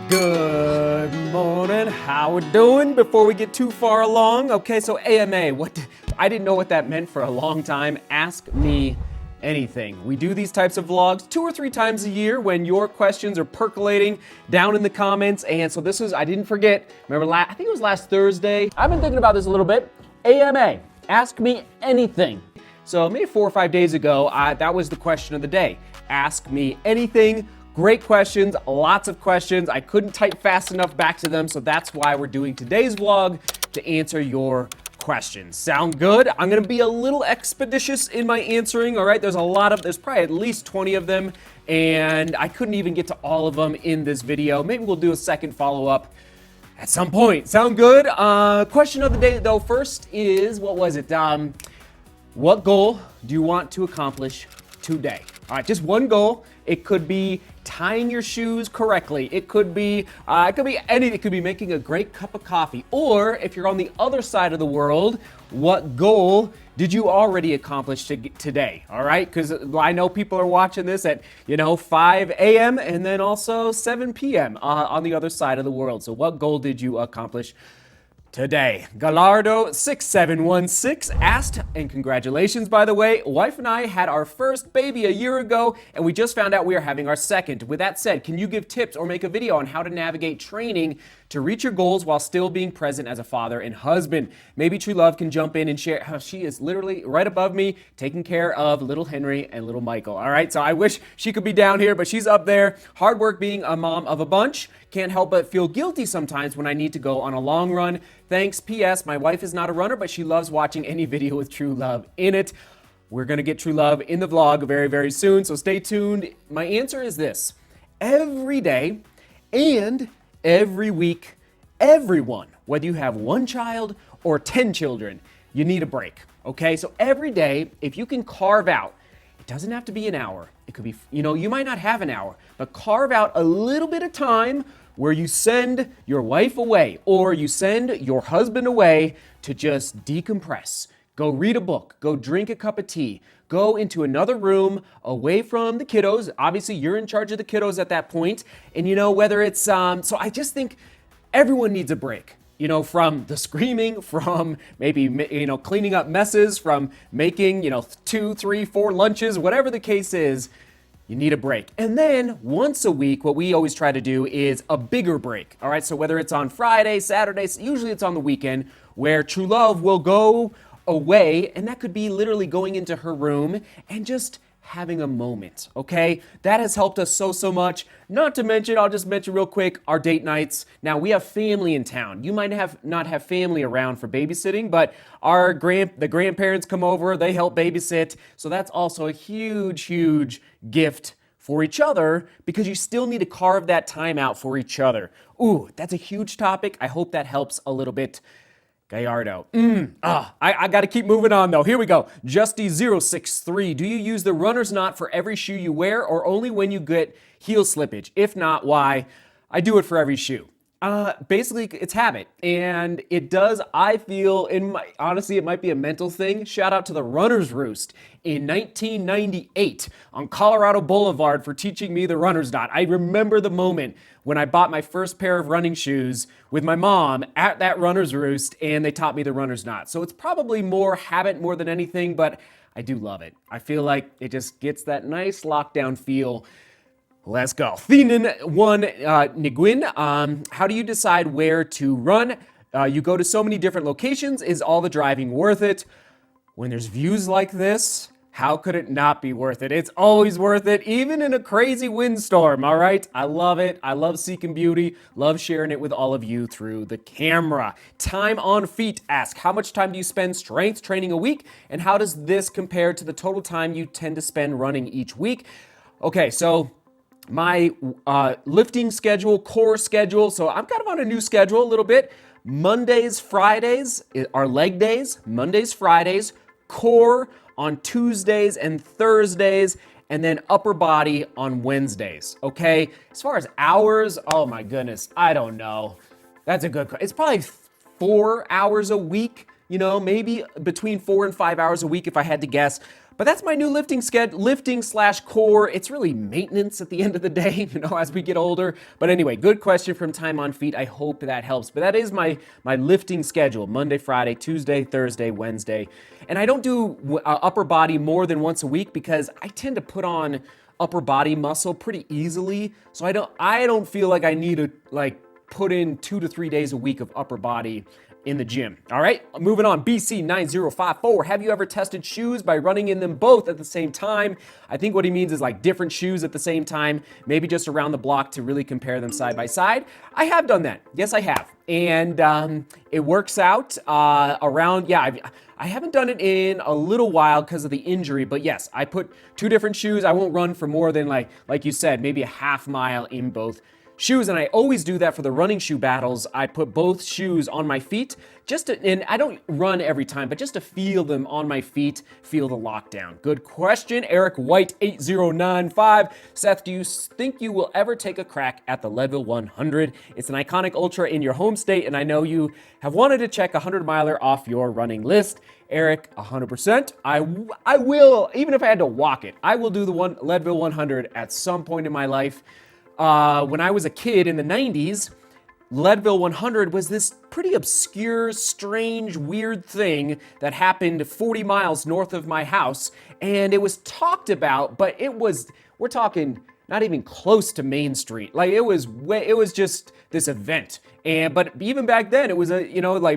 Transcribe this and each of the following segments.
Good morning. How we doing? Before we get too far along, okay, so AMA, I didn't know what that meant for a long time. Ask me anything. We do these types of vlogs 2 or 3 times a year when your questions are percolating down in the comments. And so this was, I didn't forget, remember, I think it was last Thursday. I've been thinking about this a little bit. AMA, ask me anything. So maybe 4 or 5 days ago, that was the question of the day. Ask me anything. Great questions, lots of questions. I couldn't type fast enough back to them, so that's why we're doing today's vlog, to answer your questions. Sound good? I'm gonna be a little expeditious in my answering, all right? There's probably at least 20 of them, and I couldn't even get to all of them in this video. Maybe we'll do a second follow-up at some point. Sound good? Question of the day, though, first is, what was it? What goal do you want to accomplish today? All right, just one goal. It could be tying your shoes correctly. It could be anything. It could be making a great cup of coffee. Or if you're on the other side of the world, what goal did you already accomplish today? All right, because I know people are watching this at 5 a.m. and then also 7 p.m. On the other side of the world. So what goal did you accomplish today? Gallardo6716 asked, and congratulations, by the way. Wife and I had our first baby a year ago, and we just found out we are having our second. With that said, can you give tips or make a video on how to navigate training to reach your goals while still being present as a father and husband? Maybe True Love can jump in and share how she is literally right above me, taking care of little Henry and little Michael. All right, so I wish she could be down here, but she's up there. Hard work being a mom of a bunch. Can't help but feel guilty sometimes when I need to go on a long run. Thanks. P.S. My wife is not a runner, but she loves watching any video with True Love in it. We're going to get True Love in the vlog very, very soon, so stay tuned. My answer is this. Every day and every week, everyone, whether you have 1 child or 10 children, you need a break, okay? So every day, if you can carve out, it doesn't have to be an hour. It could be, you might not have an hour, but carve out a little bit of time where you send your wife away or you send your husband away to just decompress. Go read a book, go drink a cup of tea, go into another room away from the kiddos. Obviously, you're in charge of the kiddos at that point. And whether it's, so I just think everyone needs a break. From the screaming, from maybe, cleaning up messes, from making, 2, 3, 4 lunches, whatever the case is, you need a break. And then once a week, what we always try to do is a bigger break. All right, so whether it's on Friday, Saturday, usually it's on the weekend, where True Love will go away, and that could be literally going into her room and just having a moment, okay? That has helped us so much. Not to mention, I'll just mention real quick, our date nights. Now, we have family in town. You might not have family around for babysitting, but the grandparents come over, they help babysit. So that's also a huge gift for each other, because you still need to carve that time out for each other. Ooh, that's a huge topic. I hope that helps a little bit. Gallardo. I got to keep moving on, though. Here we go. Justy063. Do you use the runner's knot for every shoe you wear or only when you get heel slippage? If not, why? I do it for every shoe. Basically, it's habit. And it does, I feel, honestly, it might be a mental thing. Shout out to the Runner's Roost in 1998 on Colorado Boulevard for teaching me the runner's knot. I remember the moment when I bought my first pair of running shoes with my mom at that Runner's Roost, and they taught me the runner's knot. So it's probably more habit more than anything, but I do love it. I feel like it just gets that nice lockdown feel. Let's go. Theenan1 Niguin, how do you decide where to run? You go to so many different locations. Is all the driving worth it? When there's views like this, how could it not be worth it? It's always worth it, even in a crazy windstorm, all right? I love it. I love seeking beauty. Love sharing it with all of you through the camera. Time on Feet asks, how much time do you spend strength training a week? And how does this compare to the total time you tend to spend running each week? Okay, so my lifting schedule, core schedule. So I'm kind of on a new schedule a little bit. Mondays, Fridays are leg days. Mondays, Fridays, core on Tuesdays and Thursdays, and then upper body on Wednesdays, okay? As far as hours, oh my goodness, I don't know. That's a good question. It's probably 4 hours a week, maybe between 4 and 5 hours a week if I had to guess. But that's my new lifting slash core. It's really maintenance at the end of the day, as we get older. But anyway, good question from Time on Feet. I hope that helps. But that is my lifting schedule: Monday, Friday, Tuesday, Thursday, Wednesday. And I don't do upper body more than once a week because I tend to put on upper body muscle pretty easily. So I don't feel like I need to put in 2 to 3 days a week of upper body in the gym. All right, moving on. BC9054. Have you ever tested shoes by running in them both at the same time? I think what he means is different shoes at the same time, maybe just around the block to really compare them side by side. I have done that. Yes, I have. And it works out around, I haven't done it in a little while because of the injury, but yes, I put 2 different shoes. I won't run for more than like you said, maybe a half mile in both shoes, and I always do that for the running shoe battles. I put both shoes on my feet and I don't run every time, but just to feel them on my feet, feel the lockdown. Good question. Eric White 8095. Seth, do you think you will ever take a crack at the Leadville 100? It's an iconic ultra in your home state, and I know you have wanted to check a 100-miler off your running list. Eric, 100%. I will, even if I had to walk it, I will do the Leadville 100 at some point in my life. When I was a kid in the 90s, Leadville 100 was this pretty obscure, strange, weird thing that happened 40 miles north of my house. And it was talked about, but we're talking not even close to Main Street. It was just this event. But even back then, it was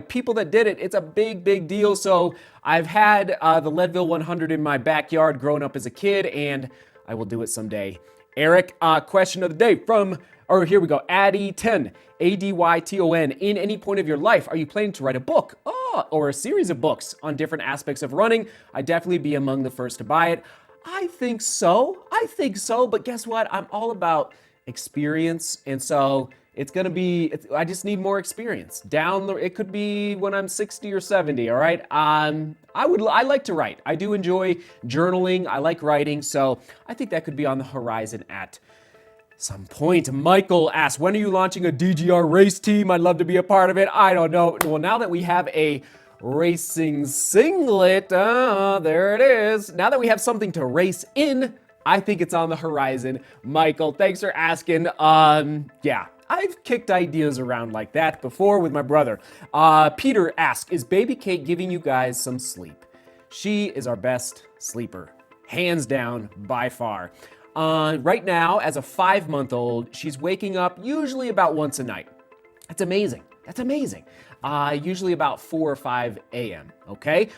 people that did it, it's a big, big deal. So I've had the Leadville 100 in my backyard growing up as a kid, and I will do it someday. Eric, question of the day here we go, Addy10, Adyton. In any point of your life, are you planning to write a book or a series of books on different aspects of running? I'd definitely be among the first to buy it. I think so, but guess what? I'm all about experience, and so I just need more experience. It could be when I'm 60 or 70, all right? I like to write. I do enjoy journaling. I like writing, so I think that could be on the horizon at some point. Michael asks, when are you launching a DGR race team? I'd love to be a part of it. I don't know. Well, now that we have a racing singlet, there it is. Now that we have something to race in, I think it's on the horizon. Michael, thanks for asking. I've kicked ideas around like that before with my brother. Peter asks, is baby Kate giving you guys some sleep? She is our best sleeper, hands down, by far. Right now, as a 5-month-old, she's waking up usually about once a night. That's amazing. Usually about 4 or 5 a.m., okay?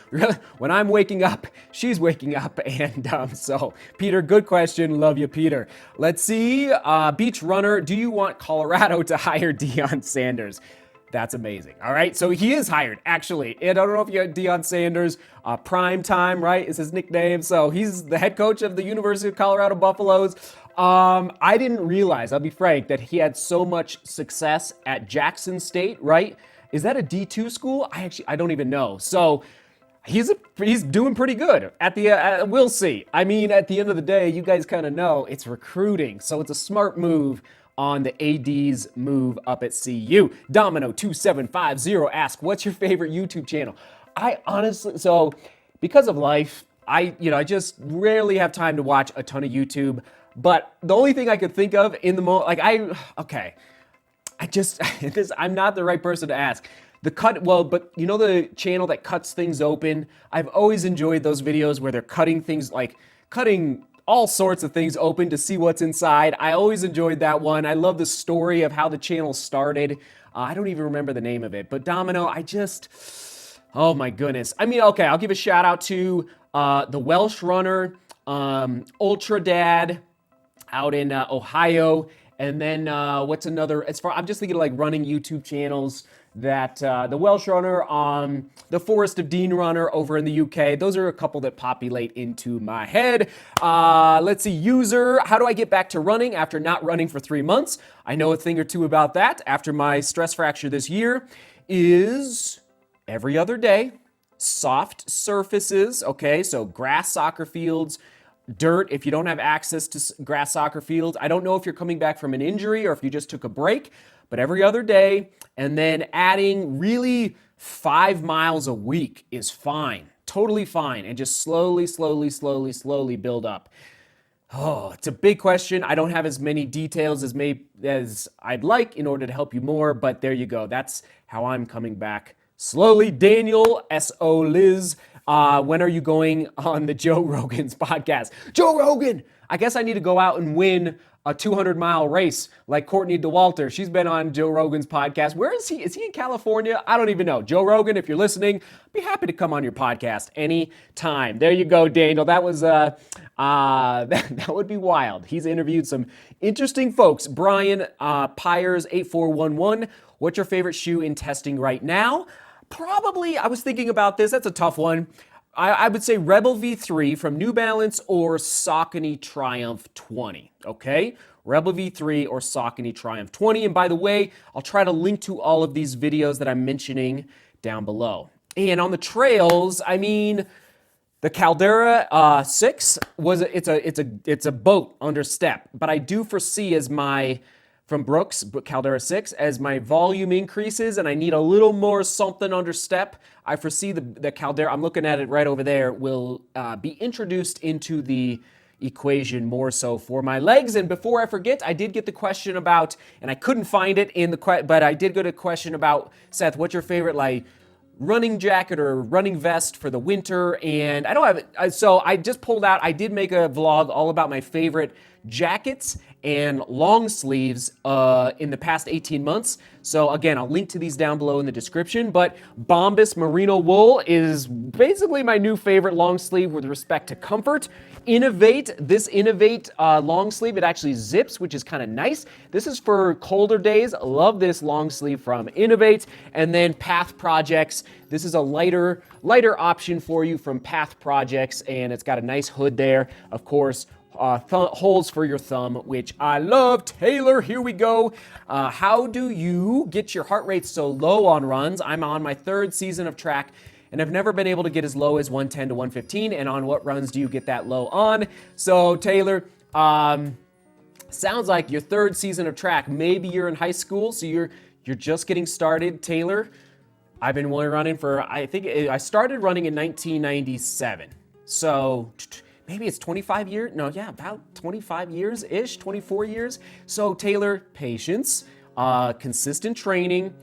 When I'm waking up, she's waking up, and so, Peter, good question. Love you, Peter. Let's see, Beach Runner, do you want Colorado to hire Deion Sanders? That's amazing, all right? So he is hired, actually. I don't know if you had Deion Sanders, Prime Time, right, is his nickname. So he's the head coach of the University of Colorado Buffaloes. I didn't realize, I'll be frank, that he had so much success at Jackson State, right? Is that a D2 school? I don't even know. So he's doing pretty good. We'll see. I mean, at the end of the day, you guys kind of know it's recruiting. So it's a smart move on the AD's move up at CU. Domino2750 asks, what's your favorite YouTube channel? I honestly, so because of life, I just rarely have time to watch a ton of YouTube. But the only thing I could think of in the moment, I'm not the right person to ask. But you know the channel that cuts things open? I've always enjoyed those videos where they're cutting things, cutting all sorts of things open to see what's inside. I always enjoyed that one. I love the story of how the channel started. I don't even remember the name of it. But Domino, oh my goodness. I mean, okay, I'll give a shout out to the Welsh Runner, Ultra Dad out in Ohio. And then what's another, I'm just thinking of running YouTube channels that the Welsh Runner, the Forest of Dean Runner over in the UK. Those are a couple that populate into my head. Let's see, user, how do I get back to running after not running for 3 months? I know a thing or two about that after my stress fracture this year is every other day, soft surfaces, okay? So grass soccer fields, dirt if you don't have access to grass soccer fields. I don't know if you're coming back from an injury or if you just took a break, but every other day, and then adding really 5 miles a week is fine. totally fine, and just slowly, slowly, slowly, slowly build up. Oh, it's a big question. I don't have as many details as I'd like in order to help you more, but there you go. That's how I'm coming back slowly. Daniel, S.O. Liz, when are you going on the Joe Rogan's podcast? Joe Rogan! I guess I need to go out and win a 200-mile race like Courtney DeWalter. She's been on Joe Rogan's podcast. Where is he? Is he in California? I don't even know. Joe Rogan, if you're listening, I'd be happy to come on your podcast anytime. There you go, Daniel. That was that would be wild. He's interviewed some interesting folks. Brian Pyers 8411. What's your favorite shoe in testing right now? Probably, I was thinking about this. That's a tough one. I would say Rebel V3 from New Balance or Saucony Triumph 20, okay? Rebel V3 or Saucony Triumph 20. And by the way, I'll try to link to all of these videos that I'm mentioning down below. And on the trails, I mean, the Caldera 6 it's a boat under step, but I do foresee as my from Brooks, Caldera 6, as my volume increases and I need a little more something under step, I foresee the Caldera, I'm looking at it right over there, will be introduced into the equation more so for my legs. And before I forget, I did get the question about, and I couldn't find it but I did get a question about, Seth, what's your favorite running jacket or running vest for the winter? And I don't have it, so I just pulled out, I did make a vlog all about my favorite jackets and long sleeves in the past 18 months. So again, I'll link to these down below in the description, but Bombas Merino Wool is basically my new favorite long sleeve with respect to comfort. This Innovate long sleeve, it actually zips, which is kind of nice. This is for colder days. Love this long sleeve from Innovate. And then Path Projects. This is a lighter option for you from Path Projects, and it's got a nice hood there. Of course, holes for your thumb, which I love. Taylor, here we go. How do you get your heart rate so low on runs? I'm on my 3rd season of track, and I've never been able to get as low as 110 to 115. And on what runs do you get that low on? So Taylor, sounds like your 3rd season of track. Maybe you're in high school, so you're just getting started, Taylor. I've been running for, I think I started running in 1997. So maybe it's 25 years. No, yeah, about 25 years-ish, 24 years. So Taylor, patience, consistent training,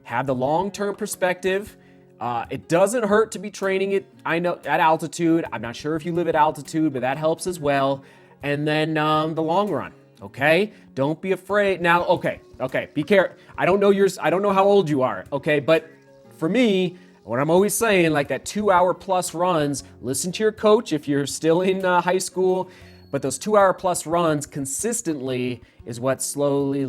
have the long-term perspective. It doesn't hurt to be training it, I know, at altitude. I'm not sure if you live at altitude, but that helps as well. And then the long run, okay? Don't be afraid. Now, okay, be careful. I don't know how old you are, okay? But for me, what I'm always saying, like that 2-hour plus runs, listen to your coach if you're still in high school, but those 2-hour plus runs consistently is what slowly,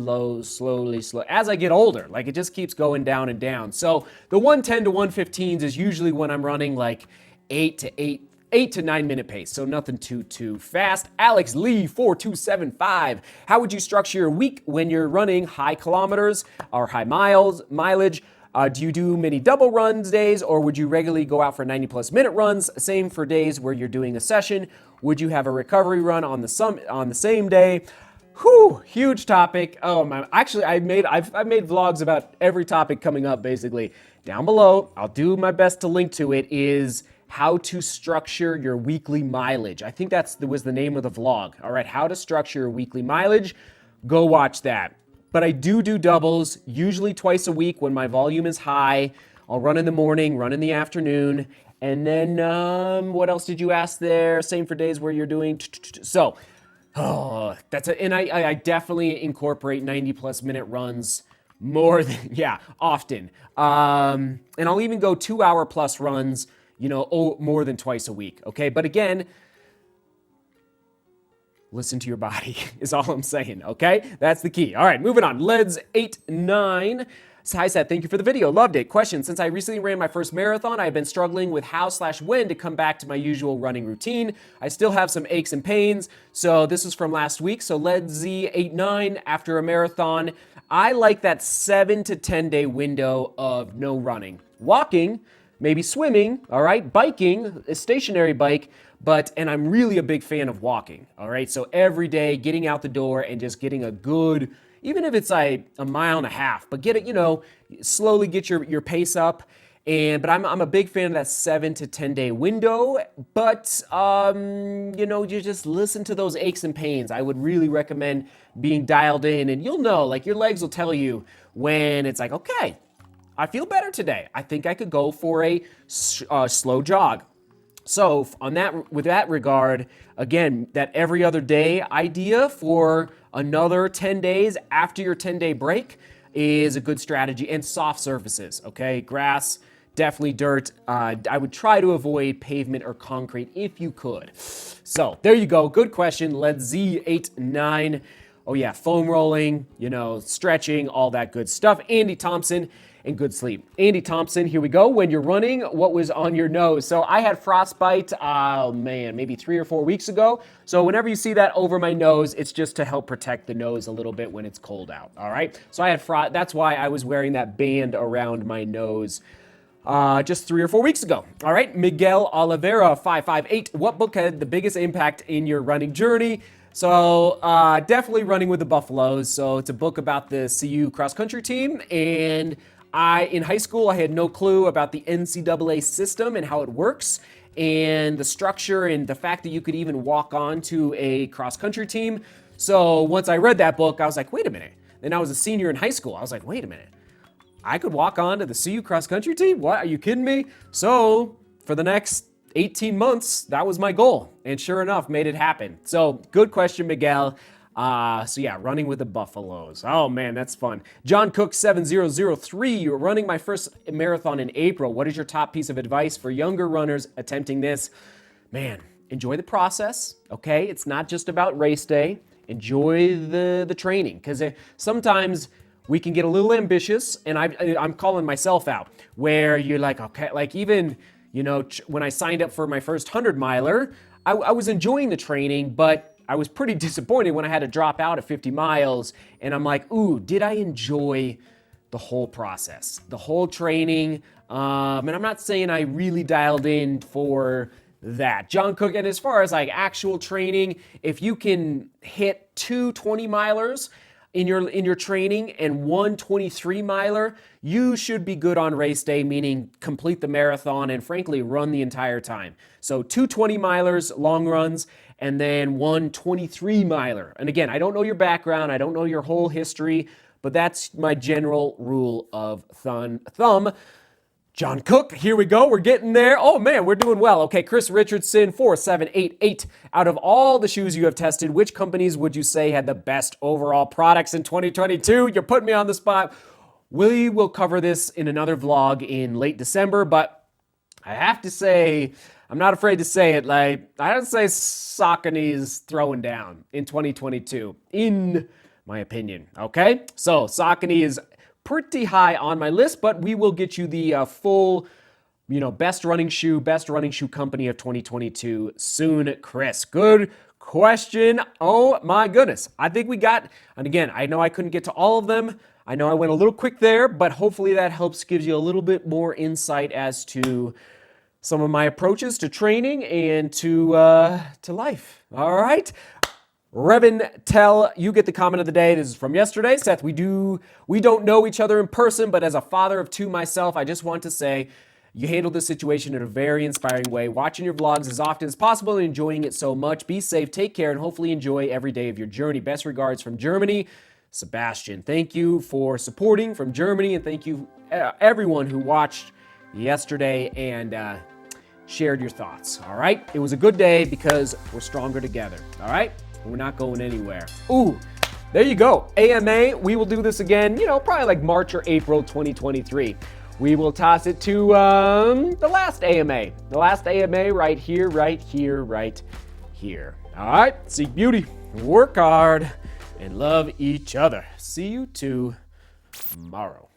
as I get older, like it just keeps going down and down. So the 110 to 115s is usually when I'm running like 8 to 9 minute pace, so nothing too fast. Alex Lee 4275. How would you structure your week when you're running high kilometers or high mileage? Do you do many double runs days, or would you regularly go out for 90-plus minute runs? Same for days where you're doing a session. Would you have a recovery run on the same day? Whew, huge topic. Oh my! Actually, I've made vlogs about every topic coming up. Basically, down below, I'll do my best to link to it. Is how to structure your weekly mileage. I think that was the name of the vlog. All right, how to structure your weekly mileage. Go watch that. But I do doubles, usually twice a week when my volume is high. I'll run in the morning, run in the afternoon. And then, what else did you ask there? Same for days where you're doing. So, and I definitely incorporate 90-plus minute runs more than, often. And I'll even go 2-hour plus runs, more than twice a week, okay? But again, listen to your body is all I'm saying, okay? That's the key. All right, moving on. Leds89. Hi, Seth. Thank you for the video. Loved it. Question. Since I recently ran my first marathon, I've been struggling with how/when to come back to my usual running routine. I still have some aches and pains. So this is from last week. So Ledzz89, after a marathon, I like that 7 to 10 day window of no running. Walking, maybe swimming, all right? Biking, a stationary bike, and I'm really a big fan of walking, all right? So every day, getting out the door and just getting a good, even if it's like a mile and a half, but get it, slowly get your pace up. But I'm a big fan of that 7 to 10 day window. But you just listen to those aches and pains. I would really recommend being dialed in, and you'll know, like your legs will tell you when it's like, okay, I feel better today. I think I could go for a slow jog. So with that regard, again, that every other day idea for another 10 days after your 10-day break is a good strategy. And soft surfaces, okay? Grass, definitely dirt. I would try to avoid pavement or concrete if you could. So there you go. Good question. Let's Z89. Oh yeah, foam rolling, stretching, all that good stuff. Andy Thompson and good sleep. Andy Thompson, here we go. When you're running, what was on your nose? So I had frostbite, maybe 3 or 4 weeks ago. So whenever you see that over my nose, it's just to help protect the nose a little bit when it's cold out, all right? So I had that's why I was wearing that band around my nose just 3 or 4 weeks ago. All right, Miguel Oliveira, 558. What book had the biggest impact in your running journey? So definitely Running with the Buffaloes. So it's a book about the CU cross country team. And in high school, I had no clue about the NCAA system and how it works and the structure and the fact that you could even walk on to a cross country team. So once I read that book, I was like, wait a minute. Then I was a senior in high school. I was like, wait a minute. I could walk on to the CU cross country team? What? Are you kidding me? So for the next 18 months, that was my goal. And sure enough, made it happen. So good question, Miguel. Running with the Buffaloes. Oh man, that's fun. John Cook 7003, you're running my first marathon in April. What is your top piece of advice for younger runners attempting this? Man, enjoy the process, okay? It's not just about race day. Enjoy the training, because sometimes we can get a little ambitious, and I'm calling myself out, where you're like, okay, like even, when I signed up for my first 100-miler, I was enjoying the training, but I was pretty disappointed when I had to drop out at 50 miles. And I'm like, ooh, did I enjoy the whole process, the whole training? And I'm not saying I really dialed in for that. John Cook, and as far as like actual training, if you can hit 2 20-milers in your training and 1 23-miler, you should be good on race day, meaning complete the marathon and frankly run the entire time. So 2 20-milers, long runs, and then 1 23-miler. And again, I don't know your background, I don't know your whole history, but that's my general rule of thumb. John Cook, here we go. We're getting there. Oh man, we're doing well. Okay, Chris Richardson, 4788. Out of all the shoes you have tested, which companies would you say had the best overall products in 2022? You're putting me on the spot. We will cover this in another vlog in late December, but I have to say, I'm not afraid to say it, like, I don't say Saucony's throwing down in 2022, in my opinion, okay? So Saucony is pretty high on my list, but we will get you the full, best running shoe company of 2022 soon, Chris. Good question. Oh my goodness. I think we got, and again, I know I couldn't get to all of them. I know I went a little quick there, but hopefully that gives you a little bit more insight as to some of my approaches to training and to life. All right. Revin Tell, you get the comment of the day. This is from yesterday. Seth, we don't know each other in person, but as a father of 2 myself, I just want to say you handled this situation in a very inspiring way. Watching your vlogs as often as possible and enjoying it so much. Be safe, take care, and hopefully enjoy every day of your journey. Best regards from Germany, Sebastian. Thank you for supporting from Germany, and thank you everyone who watched yesterday and shared your thoughts. All right? It was a good day because we're stronger together. All right? We're not going anywhere. Ooh, there you go. AMA, we will do this again, probably like March or April 2023. We will toss it to the last AMA. The last AMA right here, right here, right here. All right, seek beauty, work hard, and love each other. See you tomorrow.